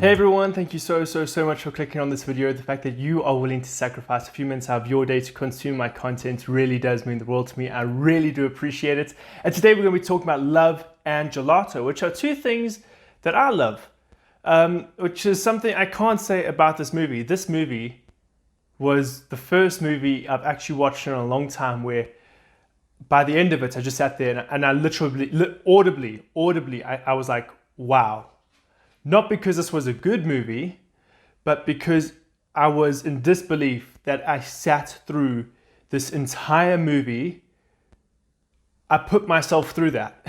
Hey everyone, thank you so much for clicking on this video. The fact that you are willing to sacrifice a few minutes out of your day to consume my content really does mean the world to me. I really do appreciate it. And today we're going to be talking about love and gelato, which are two things that I love, which is something I can't say about this movie. This movie was the first movie I've actually watched in a long time where by the end of it, I just sat there and I literally, audibly, I was like, wow. Not because this was a good movie, but because I was in disbelief that I sat through this entire movie. I put myself through that,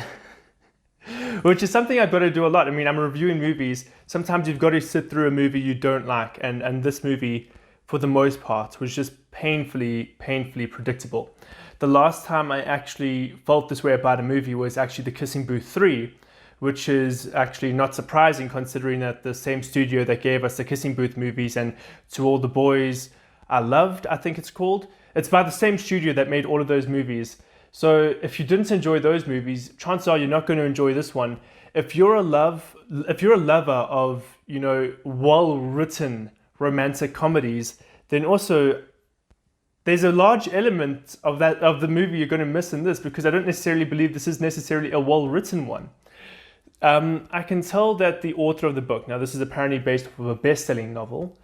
which is something I've got to do a lot. I mean, I'm reviewing movies. Sometimes you've got to sit through a movie you don't like. And this movie, for the most part, was just painfully predictable. The last time I actually felt this way about a movie was actually The Kissing Booth 3, which is actually not surprising considering that the same studio that gave us the Kissing Booth movies and To All the Boys I Loved, I think it's called. It's by the same studio that made all of those movies. So if you didn't enjoy those movies, chances are you're not going to enjoy this one. If you're a lover of, well-written romantic comedies, then also there's a large element of the movie you're going to miss in this, because I don't necessarily believe this is necessarily a well-written one. I can tell that the author of the book, now this is apparently based off of a best-selling novel.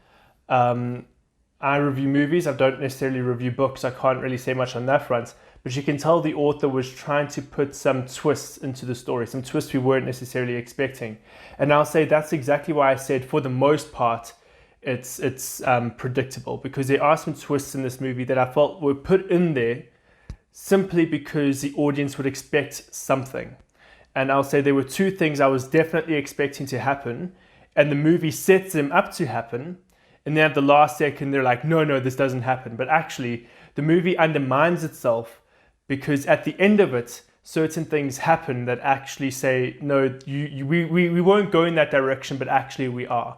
I review movies, I don't necessarily review books, I can't really say much on that front, but you can tell the author was trying to put some twists into the story, some twists we weren't necessarily expecting. And I'll say that's exactly why I said for the most part, it's predictable, because there are some twists in this movie that I felt were put in there simply because the audience would expect something. And I'll say there were two things I was definitely expecting to happen, and the movie sets them up to happen, and then at the last second they're like, no, this doesn't happen. But actually the movie undermines itself, because at the end of it certain things happen that actually say, no, we won't go in that direction, but actually we are.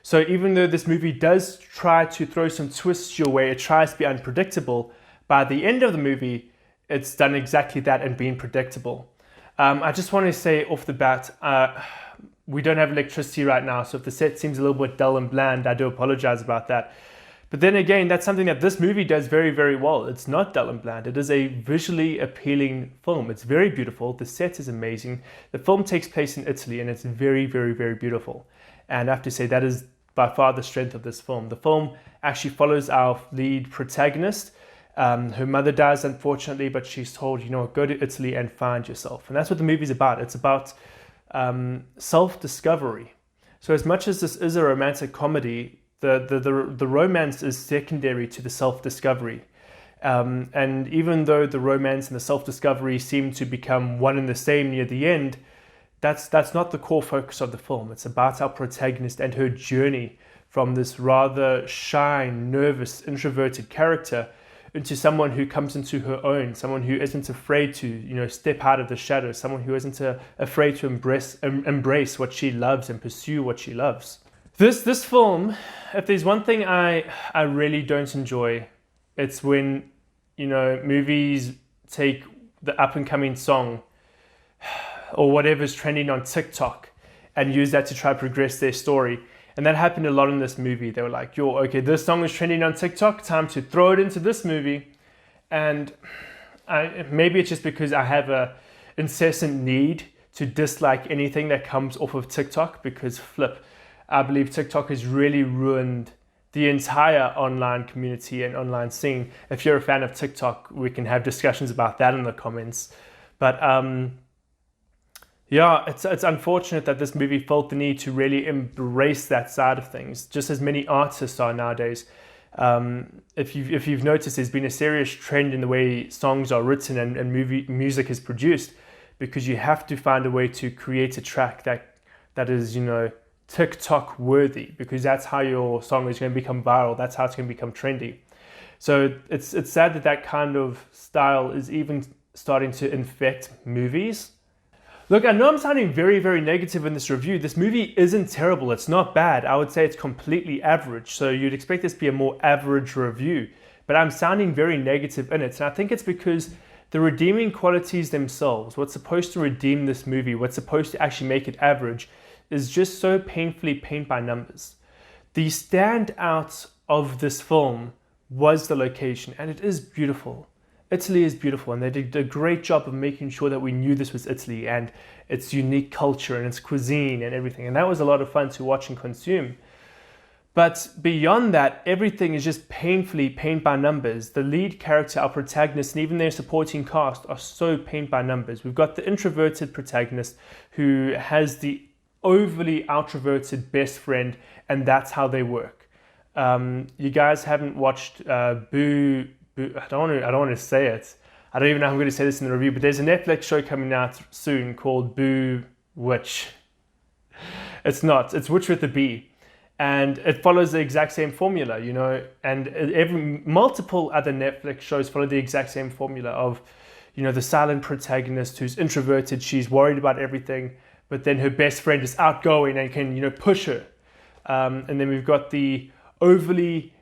So even though this movie does try to throw some twists your way, it tries to be unpredictable, by the end of the movie it's done exactly that and been predictable. I just want to say off the bat, we don't have electricity right now, so if the set seems a little bit dull and bland, I do apologize about that. But then again, that's something that this movie does very well. It's not dull and bland. It is a visually appealing film. It's very beautiful. The set is amazing. The film takes place in Italy, and it's very beautiful. And I have to say that is by far the strength of this film. The film actually follows our lead protagonist. Her mother dies, unfortunately, but she's told, go to Italy and find yourself. And that's what the movie's about. It's about self-discovery. So as much as this is a romantic comedy, the romance is secondary to the self-discovery. And even though the romance and the self-discovery seem to become one and the same near the end, that's not the core focus of the film. It's about our protagonist and her journey from this rather shy, nervous, introverted character into someone who comes into her own, someone who isn't afraid to, step out of the shadows, someone who isn't afraid to embrace what she loves and pursue what she loves. This film, if there's one thing I really don't enjoy, it's when, movies take the up-and-coming song or whatever's trending on TikTok and use that to try to progress their story. And that happened a lot in this movie. They were like, okay, this song is trending on TikTok, time to throw it into this movie. And maybe it's just because I have a incessant need to dislike anything that comes off of TikTok, because I believe TikTok has really ruined the entire online community and online scene. If you're a fan of TikTok, we can have discussions about that in the comments. But yeah, it's unfortunate that this movie felt the need to really embrace that side of things, just as many artists are nowadays. If you've noticed, there's been a serious trend in the way songs are written and music is produced, because you have to find a way to create a track that is, TikTok worthy, because that's how your song is going to become viral. That's how it's going to become trendy. So it's sad that kind of style is even starting to infect movies. Look, I know I'm sounding very negative in this review. This movie isn't terrible. It's not bad. I would say it's completely average. So you'd expect this to be a more average review. But I'm sounding very negative in it. And I think it's because the redeeming qualities themselves, what's supposed to redeem this movie, what's supposed to actually make it average, is just so painfully paint by numbers. The standout of this film was the location, and it is beautiful. Italy is beautiful, and they did a great job of making sure that we knew this was Italy and its unique culture and its cuisine and everything. And that was a lot of fun to watch and consume. But beyond that, everything is just painfully paint by numbers. The lead character, our protagonist, and even their supporting cast are so paint by numbers. We've got the introverted protagonist who has the overly outroverted best friend, and that's how they work. You guys haven't watched Boo. I don't want to say it. I don't even know how I'm going to say this in the review, but there's a Netflix show coming out soon called Boo Witch. It's not. It's Witch with a B. And it follows the exact same formula, you know, and multiple other Netflix shows follow the exact same formula of, you know, the silent protagonist who's introverted, she's worried about everything, but then her best friend is outgoing and can, you know, push her. And then we've got the overly,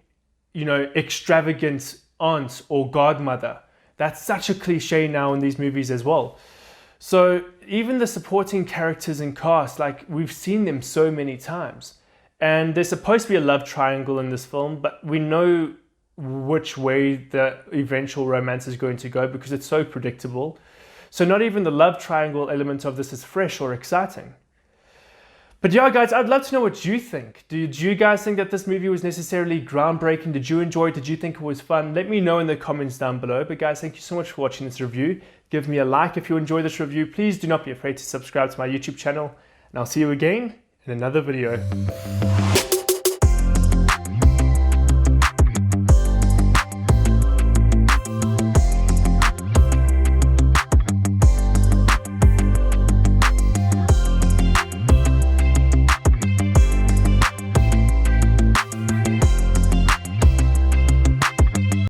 you know, extravagant aunt or godmother. That's such a cliche now in these movies as well. So even the supporting characters and cast, like we've seen them so many times. And there's supposed to be a love triangle in this film, but we know which way the eventual romance is going to go because it's so predictable. So not even the love triangle element of this is fresh or exciting. But yeah, guys, I'd love to know what you think. Did you guys think that this movie was necessarily groundbreaking? Did you enjoy it? Did you think it was fun? Let me know in the comments down below. But guys, thank you so much for watching this review. Give me a like if you enjoyed this review. Please do not be afraid to subscribe to my YouTube channel. And I'll see you again in another video.